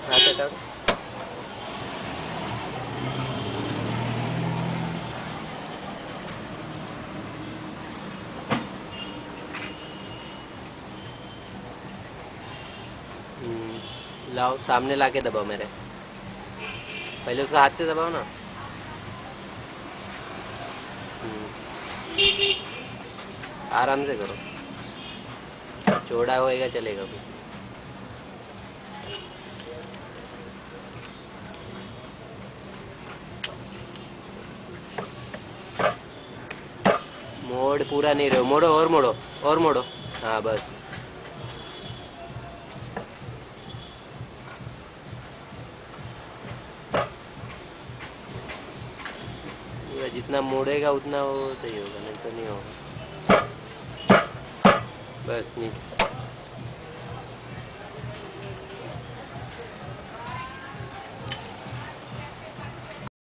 हाथ हटाओ। लाओ सामने लाके दबाओ मेरे। पहले उसका हाथ से दबाओ ना। आराम से करो, चौड़ा होएगा चलेगा भी। मोड़ पूरा नहीं रहो, मोड़ो और मोड़ो और मोड़ो। हाँ बस। पूरा जितना मोड़ेगा उतना वो सही होगा, नहीं तो नहीं होगा। बस नहीं।